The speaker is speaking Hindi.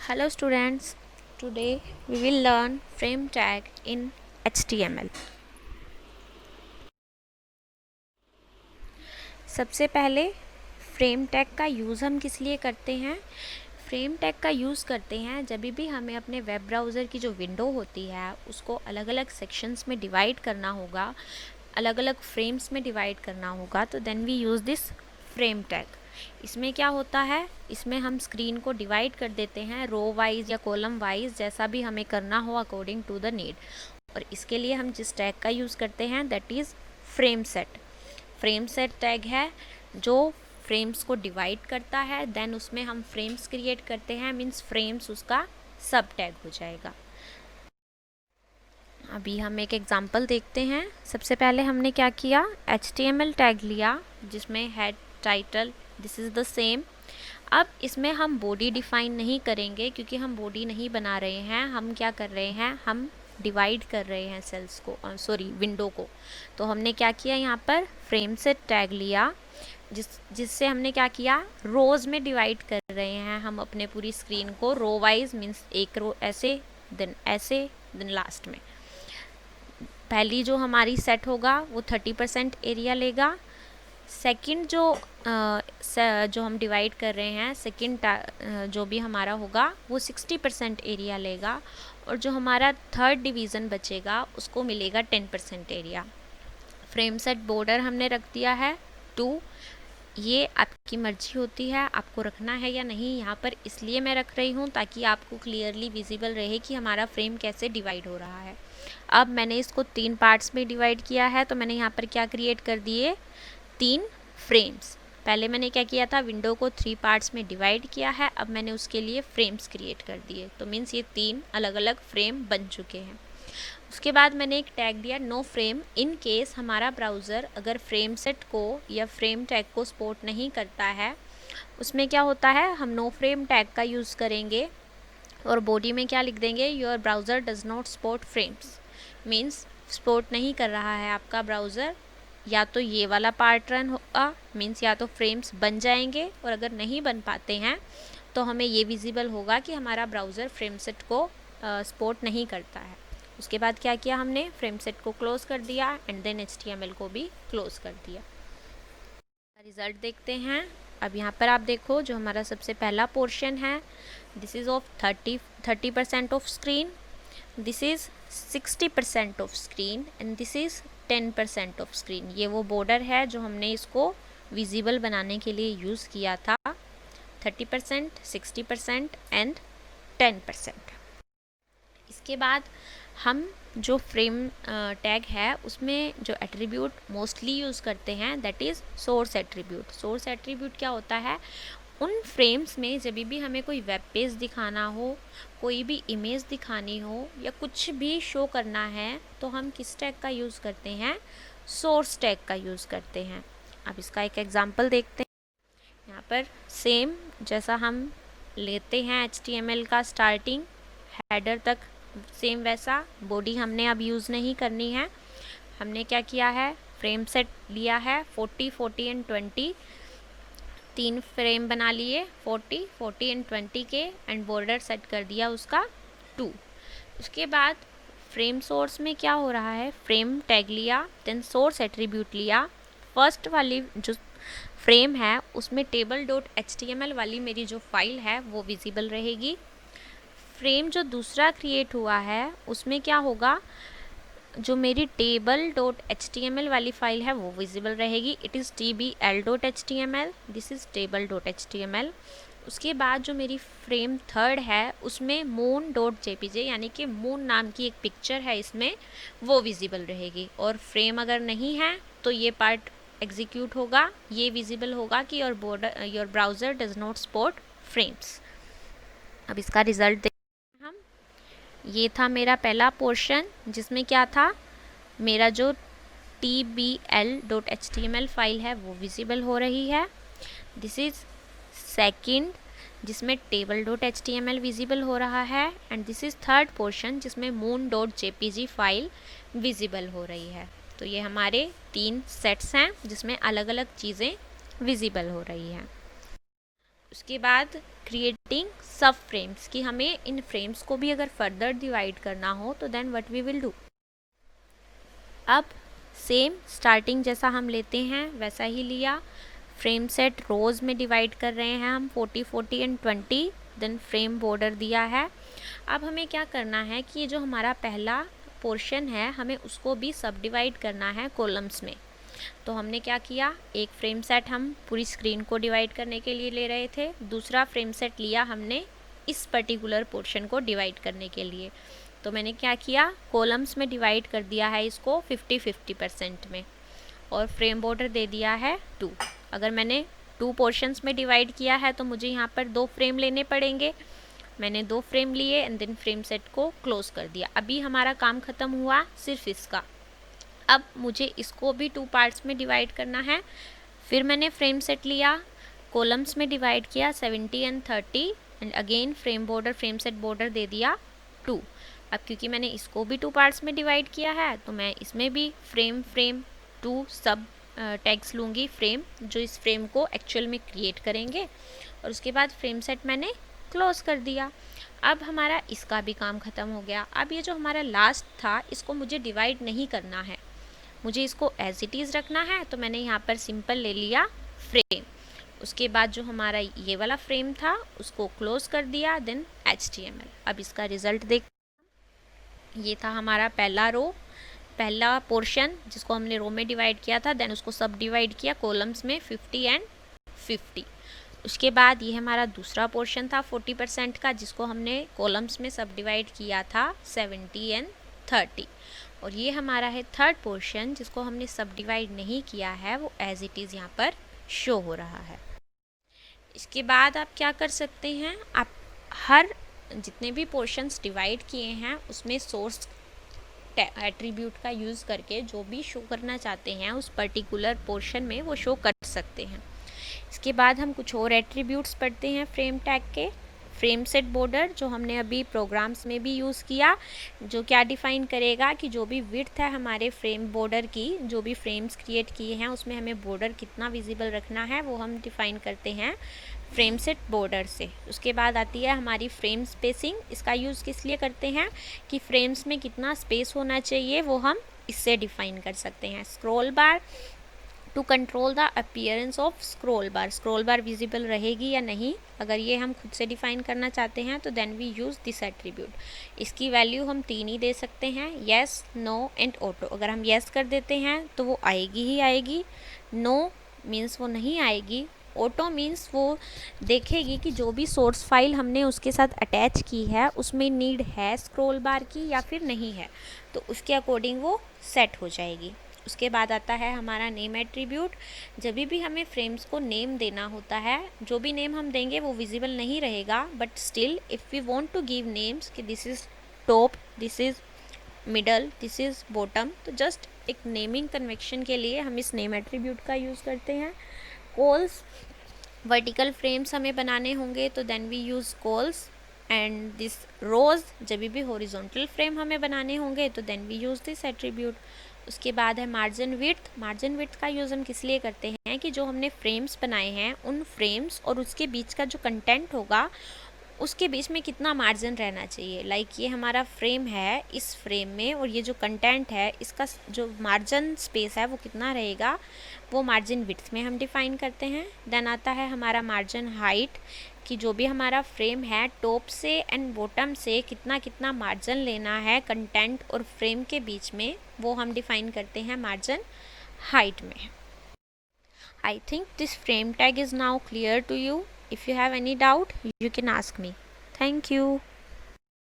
Hello students, today we will learn frame tag in HTML. सबसे पहले फ्रेम टैग का यूज़ हम किस लिए करते हैं? फ्रेम टैग का यूज़ करते हैं जब भी हमें अपने वेब ब्राउज़र की जो विंडो होती है उसको अलग अलग सेक्शंस में डिवाइड करना होगा, अलग अलग फ्रेम्स में डिवाइड करना होगा, तो then we use this frame tag. इसमें क्या होता है, इसमें हम स्क्रीन को डिवाइड कर देते हैं रो वाइज या कॉलम वाइज, जैसा भी हमें करना हो अकॉर्डिंग टू द नीड. और इसके लिए हम जिस टैग का यूज़ करते हैं that is frame set. Frame set tag है जो फ्रेम्स को डिवाइड करता है, देन उसमें हम फ्रेम्स क्रिएट करते हैं, मीन्स फ्रेम्स उसका सब टैग हो जाएगा. अभी हम एक एग्जांपल देखते हैं. सबसे पहले हमने क्या किया, HTML टैग लिया जिसमें head, title, this is the same. अब इसमें हम बॉडी डिफाइन नहीं करेंगे क्योंकि हम बॉडी नहीं बना रहे हैं. हम क्या कर रहे हैं, हम डिवाइड कर रहे हैं सेल्स को, विंडो को. तो हमने क्या किया, यहाँ पर फ्रेम सेट टैग लिया जिससे हमने क्या किया, रोज़ में डिवाइड कर रहे हैं हम अपने पूरी स्क्रीन को. रो वाइज मीन्स एक रो ऐसे, देन लास्ट में पहली जो हमारी सेट होगा वो 30% एरिया लेगा. सेकंड जो हम डिवाइड कर रहे हैं, सेकंड जो भी हमारा होगा वो 60% एरिया लेगा. और जो हमारा थर्ड डिवीज़न बचेगा उसको मिलेगा 10% एरिया. फ्रेम सेट बॉर्डर हमने रख दिया है 2. ये आपकी मर्जी होती है आपको रखना है या नहीं. यहाँ पर इसलिए मैं रख रही हूँ ताकि आपको क्लियरली विजिबल रहे कि हमारा फ्रेम कैसे डिवाइड हो रहा है. अब मैंने इसको 3 पार्ट्स में डिवाइड किया है, तो मैंने यहाँ पर क्या क्रिएट कर दिए, 3 फ्रेम्स. पहले मैंने क्या किया था, विंडो को 3 पार्ट्स में डिवाइड किया है. अब मैंने उसके लिए फ्रेम्स क्रिएट कर दिए, तो मीन्स ये 3 अलग अलग फ्रेम बन चुके हैं. उसके बाद मैंने एक टैग दिया नो फ्रेम. इन केस हमारा ब्राउज़र अगर फ्रेम सेट को या फ्रेम टैग को सपोर्ट नहीं करता है, उसमें क्या होता है, हम नो फ्रेम टैग का यूज़ करेंगे और बॉडी में क्या लिख देंगे, your browser does not support frames. Means support नहीं कर रहा है आपका ब्राउज़र. या तो ये वाला पार्ट रन होगा, मीन्स या तो फ्रेम्स बन जाएंगे, और अगर नहीं बन पाते हैं तो हमें ये विजिबल होगा कि हमारा ब्राउज़र फ्रेम सेट को सपोर्ट नहीं करता है. उसके बाद क्या किया हमने, फ्रेम सेट को क्लोज कर दिया एंड देन HTML को भी क्लोज कर दिया. रिज़ल्ट देखते हैं. अब यहाँ पर आप देखो, जो हमारा सबसे पहला पोर्शन है, this is of 30% of screen, this is 60% of screen and this is 10% of screen. ये वो बॉर्डर है जो हमने इसको विजिबल बनाने के लिए यूज़ किया था. 30%, 60% एंड 10%. इसके बाद हम जो फ्रेम टैग है उसमें जो एट्रीब्यूट मोस्टली यूज़ करते हैं that is source attribute. Source attribute क्या होता है, उन फ्रेम्स में जब भी हमें कोई वेब पेज दिखाना हो, कोई भी इमेज दिखानी हो या कुछ भी शो करना है, तो हम किस टैग का यूज़ करते हैं, सोर्स टैग का यूज़ करते हैं. अब इसका एक एग्जांपल देखते हैं. यहाँ पर सेम जैसा हम लेते हैं HTML का स्टार्टिंग हेडर तक, सेम वैसा बॉडी हमने अब यूज़ नहीं करनी है. हमने क्या किया है, फ्रेम सेट लिया है 40, 40 एंड 20. 3 फ्रेम बना लिए 40, 40 एंड 20 के, एंड बॉर्डर सेट कर दिया उसका 2. उसके बाद फ्रेम सोर्स में क्या हो रहा है, फ्रेम टैग लिया, देन सोर्स एट्रीब्यूट लिया. फर्स्ट वाली जो फ्रेम है उसमें table.html वाली मेरी जो फाइल है वो विजिबल रहेगी. फ्रेम जो दूसरा क्रिएट हुआ है उसमें क्या होगा, जो मेरी table.html वाली फाइल है वो विजिबल रहेगी. It is tbl.html, this is table.html. उसके बाद जो मेरी फ्रेम थर्ड है उसमें moon.jpg यानी कि मून नाम की एक पिक्चर है इसमें, वो विजिबल रहेगी. और फ्रेम अगर नहीं है तो ये पार्ट एग्जीक्यूट होगा, ये विजिबल होगा कि your browser does not support frames. अब इसका रिज़ल्ट देखते हैं हम. ये था मेरा पहला पोर्शन जिसमें क्या था, मेरा जो tbl.html फाइल है वो विजिबल हो रही है. दिस इज़ सेकंड जिसमें table.html विजिबल हो रहा है, and this is third portion जिसमें moon.jpg फाइल विजिबल हो रही है. तो ये हमारे 3 सेट्स हैं जिसमें अलग अलग चीज़ें विजिबल हो रही हैं. उसके बाद क्रिएटिंग सब फ्रेम्स, कि हमें इन फ्रेम्स को भी अगर फर्दर डिवाइड करना हो तो then what we will do. अब सेम स्टार्टिंग जैसा हम लेते हैं वैसा ही लिया, फ्रेम सेट रोज़ में डिवाइड कर रहे हैं हम 40 40 एंड 20, देन फ्रेम बॉर्डर दिया है। अब हमें क्या करना है कि ये जो हमारा पहला पोर्शन है हमें उसको भी सब डिवाइड करना है कॉलम्स में। तो हमने क्या किया, एक फ्रेम सेट हम पूरी स्क्रीन को डिवाइड करने के लिए ले रहे थे, दूसरा फ्रेम सेट लिया हमने इस पर्टिकुलर पोर्शन को डिवाइड करने के लिए। तो मैंने क्या किया, कॉलम्स में डिवाइड कर दिया है इसको 50-50% में, और फ्रेम बॉर्डर दे दिया है 2। अगर मैंने 2 पोर्शंस में डिवाइड किया है तो मुझे यहाँ पर 2 फ्रेम लेने पड़ेंगे। मैंने 2 फ्रेम लिए एंड देन फ्रेम सेट को क्लोज कर दिया। अभी हमारा काम ख़त्म हुआ सिर्फ इसका। अब मुझे इसको भी 2 पार्ट्स में डिवाइड करना है। फिर मैंने फ्रेम सेट लिया, कॉलम्स में डिवाइड किया 70 and 30 and again frame border frame set border दे दिया 2। अब क्योंकि मैंने इसको भी 2 पार्ट्स में डिवाइड किया है तो मैं इसमें भी फ्रेम 2 सब टैग्स लूँगी, फ्रेम जो इस फ्रेम को एक्चुअल में क्रिएट करेंगे, और उसके बाद फ्रेम सेट मैंने क्लोज कर दिया। अब हमारा इसका भी काम ख़त्म हो गया। अब ये जो हमारा लास्ट था इसको मुझे डिवाइड नहीं करना है, मुझे इसको एज इट इज़ रखना है। तो मैंने यहाँ पर सिंपल ले लिया फ्रेम, उसके बाद जो हमारा ये वाला फ्रेम था उसको क्लोज कर दिया, देन HTML। अब इसका रिज़ल्ट देख, ये था हमारा पहला पोर्शन जिसको हमने रो में डिवाइड किया था, देन उसको सब डिवाइड किया कॉलम्स में 50 एंड 50। उसके बाद ये हमारा दूसरा पोर्शन था 40% का जिसको हमने कॉलम्स में सब डिवाइड किया था 70 एंड 30। और ये हमारा है थर्ड पोर्शन जिसको हमने सब डिवाइड नहीं किया है, वो एज इट इज़ यहाँ पर शो हो रहा है। इसके बाद आप क्या कर सकते हैं, आप हर जितने भी पोर्शंस डिवाइड किए हैं उसमें सोर्स एट्रीब्यूट का यूज़ करके जो भी शो करना चाहते हैं उस पर्टिकुलर पोर्शन में वो शो कर सकते हैं। इसके बाद हम कुछ और एट्रीब्यूट्स पढ़ते हैं फ्रेम टैग के। फ्रेम सेट बॉर्डर जो हमने अभी प्रोग्राम्स में भी यूज़ किया, जो क्या डिफ़ाइन करेगा कि जो भी विड्थ है हमारे फ्रेम बॉर्डर की, जो भी फ्रेम्स क्रिएट किए हैं उसमें हमें बॉर्डर कितना विजिबल रखना है वो हम डिफ़ाइन करते हैं फ्रेम सेट बॉर्डर से। उसके बाद आती है हमारी फ्रेम स्पेसिंग। इसका यूज़ किस लिए करते हैं कि फ्रेम्स में कितना स्पेस होना चाहिए वो हम इससे डिफ़ाइन कर सकते हैं। Scroll bar, to control the appearance of scroll bar visible रहेगी या नहीं, अगर ये हम खुद से डिफ़ाइन करना चाहते हैं तो then we use this attribute. इसकी वैल्यू हम 3 ही दे सकते हैं, येस, नो एंड ऑटो। अगर हम येस कर देते हैं तो वो आएगी ही आएगी, नो मीन्स वो नहीं आएगी, ऑटो मीन्स वो देखेगी कि जो भी सोर्स फाइल हमने उसके साथ अटैच की है उसमें नीड है स्क्रॉल बार की या फिर नहीं है, तो उसके अकॉर्डिंग वो सेट हो जाएगी। उसके बाद आता है हमारा नेम एट्रीब्यूट। जब भी हमें फ्रेम्स को नेम देना होता है, जो भी नेम हम देंगे वो विजिबल नहीं रहेगा, but still if we want to give names कि this is top, this is middle, this is bottom, तो जस्ट एक नेमिंग कन्वेक्शन के लिए हम इस नेम एट्रीब्यूट का यूज़ करते हैं। कॉल्स, वर्टिकल फ्रेम्स हमें बनाने होंगे तो then we use cols, and this rows जब भी हॉरिजॉन्टल फ्रेम हमें बनाने होंगे तो then we use this attribute. उसके बाद है मार्जिन विड्थ का यूज़ हम किस लिए करते हैं कि जो हमने फ्रेम्स बनाए हैं उन फ्रेम्स और उसके बीच का जो कंटेंट होगा उसके बीच में कितना मार्जिन रहना चाहिए। लाइक ये हमारा फ्रेम है, इस फ्रेम में और ये जो कंटेंट है इसका जो मार्जिन स्पेस है वो कितना रहेगा, वो मार्जिन विड्थ में हम डिफ़ाइन करते हैं। देन आता है हमारा मार्जिन हाइट, कि जो भी हमारा फ्रेम है टॉप से एंड बॉटम से कितना कितना मार्जिन लेना है कंटेंट और फ्रेम के बीच में, वो हम डिफ़ाइन करते हैं मार्जिन हाइट में। I think this frame tag is now clear to you. If you have any doubt, you can ask me. Thank you.